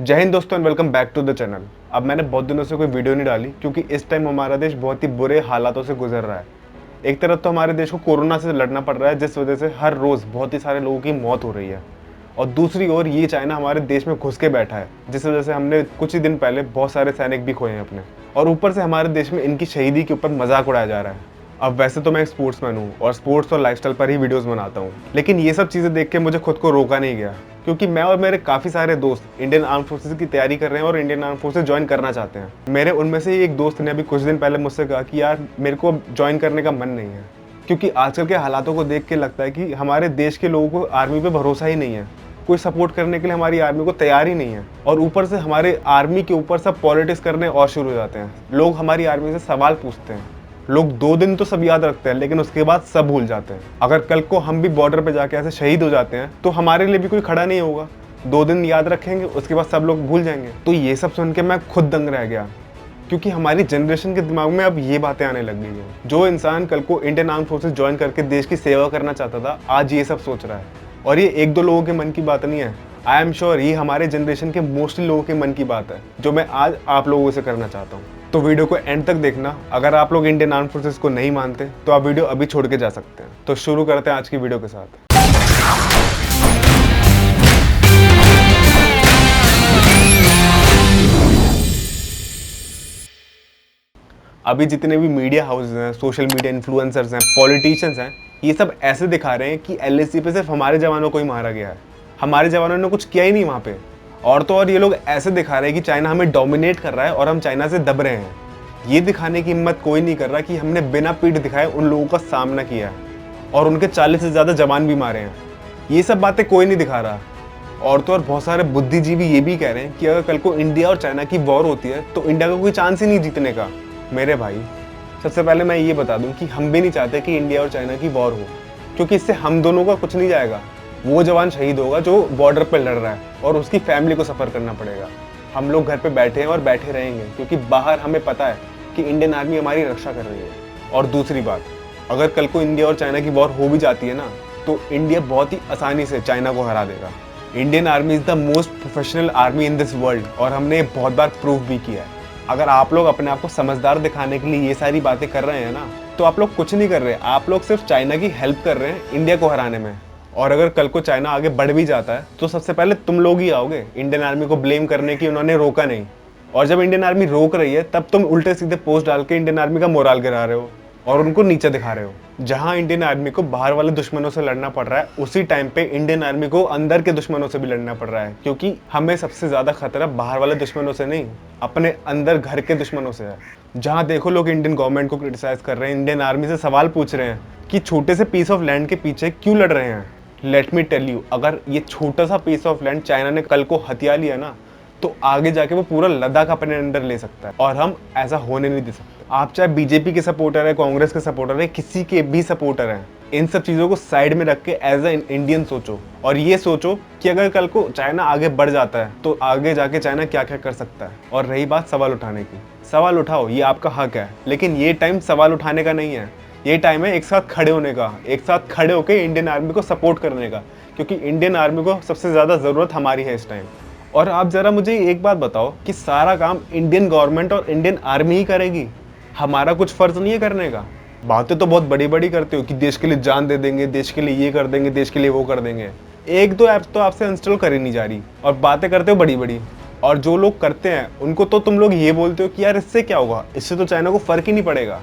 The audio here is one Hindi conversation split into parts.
जय हिंद दोस्तों and welcome back to the channel. अब मैंने बहुत दिनों से कोई वीडियो नहीं डाली क्योंकि इस टाइम हमारा देश बहुत ही बुरे हालातों से गुजर रहा है। एक तरफ तो हमारे देश को कोरोना से लड़ना पड़ रहा है जिस वजह से हर रोज़ बहुत ही सारे लोगों की मौत हो रही है, और दूसरी ओर ये चाइना हमारे देश में घुस के बैठा है जिस वजह से हमने कुछ ही दिन पहले बहुत सारे सैनिक भी खोए हैं अपने, और ऊपर से हमारे देश में इनकी शहीदी के ऊपर मजाक उड़ाया जा रहा है। अब वैसे तो मैं एक स्पोर्ट्समैन हूँ और स्पोर्ट्स और लाइफस्टाइल पर ही वीडियोस बनाता हूँ, लेकिन ये सब चीज़ें देख के मुझे खुद को रोका नहीं गया क्योंकि मैं और मेरे काफ़ी सारे दोस्त इंडियन आर्म फोर्सेस की तैयारी कर रहे हैं और इंडियन आर्म फोर्सेस ज्वाइन करना चाहते हैं। मेरे उनमें से एक दोस्त ने अभी कुछ दिन पहले मुझसे कहा कि यार मेरे को ज्वाइन करने का मन नहीं है, क्योंकि आजकल के हालातों को देख के लगता है कि हमारे देश के लोगों को आर्मी पे भरोसा ही नहीं है, कोई सपोर्ट करने के लिए हमारी आर्मी को तैयार ही नहीं है। और ऊपर से हमारे आर्मी के ऊपर सब पॉलिटिक्स करने और शुरू हो जाते हैं। लोग हमारी आर्मी से सवाल पूछते हैं, लोग 2 दिन तो सब याद रखते हैं लेकिन उसके बाद सब भूल जाते हैं। अगर कल को हम भी बॉर्डर पे जाके ऐसे शहीद हो जाते हैं तो हमारे लिए भी कोई खड़ा नहीं होगा। 2 दिन याद रखेंगे, उसके बाद सब लोग भूल जाएंगे। तो ये सब सुन के मैं खुद दंग रह गया, क्योंकि हमारी जनरेशन के दिमाग में अब ये बातें आने लग गई हैं। जो इंसान कल को इंडियन आर्म फोर्सेस ज्वाइन करके देश की सेवा करना चाहता था, आज ये सब सोच रहा है। और ये 1-2 लोगों के मन की बात नहीं है, आई एम श्योर ये हमारे जनरेशन के मोस्टली लोगों के मन की बात है, जो मैं आज आप लोगों से करना चाहता हूँ। तो वीडियो को एंड तक देखना। अगर आप लोग इंडियन आर्म फोर्सेस को नहीं मानते तो आप वीडियो अभी छोड़ के जा सकते हैं। तो शुरू करते हैं आज की वीडियो के साथ। अभी जितने भी मीडिया हाउसेस हैं, सोशल मीडिया इन्फ्लुएंसर्स हैं, पॉलिटिशियंस हैं, ये सब ऐसे दिखा रहे हैं कि LAC पे सिर्फ हमारे जवानों को ही मारा गया है, हमारे जवानों ने कुछ किया ही नहीं वहाँ पे। और तो और ये लोग ऐसे दिखा रहे हैं कि चाइना हमें डोमिनेट कर रहा है और हम चाइना से दब रहे हैं। ये दिखाने की हिम्मत कोई नहीं कर रहा कि हमने बिना पीठ दिखाए उन लोगों का सामना किया है और उनके 40 से ज़्यादा जवान भी मारे हैं। ये सब बातें कोई नहीं दिखा रहा। और तो और बहुत सारे बुद्धिजीवी ये भी कह रहे हैं कि अगर कल को इंडिया और चाइना की वॉर होती है तो इंडिया का कोई चांस ही नहीं जीतने का। मेरे भाई, सबसे पहले मैं ये बता दूं कि हम भी नहीं चाहते कि इंडिया और चाइना की वॉर हो, क्योंकि इससे हम दोनों का कुछ नहीं जाएगा। वो जवान शहीद होगा जो बॉर्डर पर लड़ रहा है और उसकी फैमिली को सफ़र करना पड़ेगा। हम लोग घर पे बैठे हैं और बैठे रहेंगे क्योंकि बाहर हमें पता है कि इंडियन आर्मी हमारी रक्षा कर रही है। और दूसरी बात, अगर कल को इंडिया और चाइना की वॉर हो भी जाती है ना, तो इंडिया बहुत ही आसानी से चाइना को हरा देगा। Indian army is the most professional army in this world, और हमने बहुत बार प्रूव भी किया है। अगर आप लोग अपने आप को समझदार दिखाने के लिए ये सारी बातें कर रहे हैं ना, तो आप लोग कुछ नहीं कर रहे, आप लोग सिर्फ चाइना की हेल्प कर रहे हैं इंडिया को हराने में। और अगर कल को चाइना आगे बढ़ भी जाता है तो सबसे पहले तुम लोग ही आओगे इंडियन आर्मी को ब्लेम करने की उन्होंने रोका नहीं। और जब इंडियन आर्मी रोक रही है तब तुम उल्टे सीधे पोस्ट डाल के इंडियन आर्मी का मोराल गिरा रहे हो और उनको नीचे दिखा रहे हो। जहां इंडियन आर्मी को बाहर वाले दुश्मनों से लड़ना पड़ रहा है, उसी टाइम पे इंडियन आर्मी को अंदर के दुश्मनों से भी लड़ना पड़ रहा है, क्योंकि हमें सबसे ज्यादा खतरा बाहर वाले दुश्मनों से नहीं, अपने अंदर घर के दुश्मनों से है। जहां देखो लोग इंडियन गवर्नमेंट को क्रिटिसाइज कर रहे हैं, इंडियन आर्मी से सवाल पूछ रहे हैं कि छोटे से पीस ऑफ लैंड के पीछे क्यों लड़ रहे हैं। लेट मी टेल यू, अगर ये छोटा सा पीस ऑफ लैंड चाइना ने कल को हथिया लिया ना, तो आगे जाके वो पूरा लद्दाख अपने अंडर ले सकता है, और हम ऐसा होने नहीं दे सकते। आप चाहे बीजेपी के सपोर्टर है, कांग्रेस के सपोर्टर है, किसी के भी सपोर्टर हैं, इन सब चीज़ों को साइड में रख के एज ए इंडियन सोचो और ये सोचो कि अगर कल को चाइना आगे बढ़ जाता है तो आगे जाके चाइना क्या क्या कर सकता है। और रही बात सवाल उठाने की, सवाल उठाओ, ये आपका हक है, लेकिन ये टाइम सवाल उठाने का नहीं है। ये टाइम है एक साथ खड़े होने का, एक साथ खड़े होकर इंडियन आर्मी को सपोर्ट करने का, क्योंकि इंडियन आर्मी को सबसे ज़्यादा ज़रूरत हमारी है इस टाइम। और आप ज़रा मुझे एक बात बताओ कि सारा काम इंडियन गवर्नमेंट और इंडियन आर्मी ही करेगी, हमारा कुछ फ़र्ज नहीं है करने का। बातें तो बहुत बड़ी बड़ी करते हो कि देश के लिए जान दे देंगे, देश के लिए ये कर देंगे, देश के लिए वो कर देंगे। 1-2 ऐप्स तो आपसे इंस्टॉल कर ही नहीं जा रही और बातें करते हो बड़ी बड़ी। और जो लोग करते हैं उनको तो तुम लोग ये बोलते हो कि यार इससे क्या होगा, इससे तो चाइना को फ़र्क ही नहीं पड़ेगा।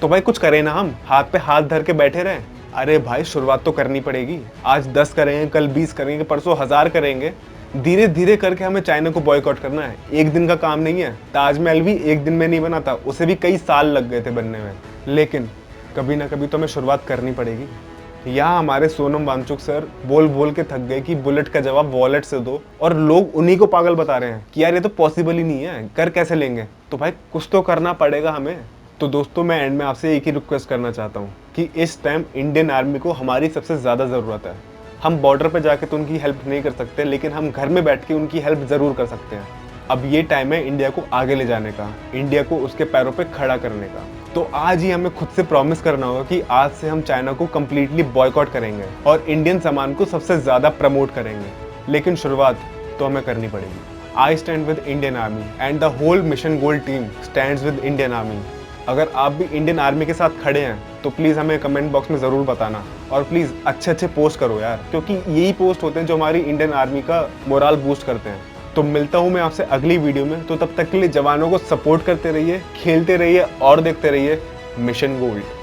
तो भाई कुछ करें ना, हम हाथ पे हाथ धर के बैठे रहें? अरे भाई शुरुआत तो करनी पड़ेगी। आज 10 करेंगे, कल 20 करेंगे, परसों 1000 करेंगे। धीरे धीरे करके हमें चाइना को बॉयकॉट करना है। एक दिन का काम नहीं है। ताजमहल भी एक दिन में नहीं बना था, उसे भी कई साल लग गए थे बनने में। लेकिन कभी ना कभी तो हमें शुरुआत करनी पड़ेगी। यहाँ हमारे सोनम वांगचुक सर बोल बोल के थक गए कि बुलेट का जवाब वॉलेट से दो, और लोग उन्हीं को पागल बता रहे हैं कि यार ये तो पॉसिबल ही नहीं है, कर कैसे लेंगे। तो भाई कुछ तो करना पड़ेगा हमें। तो दोस्तों, मैं एंड में आपसे एक ही रिक्वेस्ट करना चाहता हूँ कि इस टाइम इंडियन आर्मी को हमारी सबसे ज़्यादा ज़रूरत है। हम बॉर्डर पर जाके तो उनकी हेल्प नहीं कर सकते, लेकिन हम घर में बैठ के उनकी हेल्प ज़रूर कर सकते हैं। अब ये टाइम है इंडिया को आगे ले जाने का, इंडिया को उसके पैरों पे खड़ा करने का। तो आज ही हमें खुद से प्रॉमिस करना होगा कि आज से हम चाइना को कम्प्लीटली बॉयकॉट करेंगे और इंडियन सामान को सबसे ज़्यादा प्रमोट करेंगे। लेकिन शुरुआत तो हमें करनी पड़ेगी। I stand with Indian army and the whole Mission Gold team stands with Indian army. अगर आप भी इंडियन आर्मी के साथ खड़े हैं तो प्लीज़ हमें कमेंट बॉक्स में ज़रूर बताना, और प्लीज़ अच्छे अच्छे पोस्ट करो यार, क्योंकि यही पोस्ट होते हैं जो हमारी इंडियन आर्मी का मोरल बूस्ट करते हैं। तो मिलता हूँ मैं आपसे अगली वीडियो में, तो तब तक के लिए जवानों को सपोर्ट करते रहिए, खेलते रहिए और देखते रहिए मिशन गोल्ड।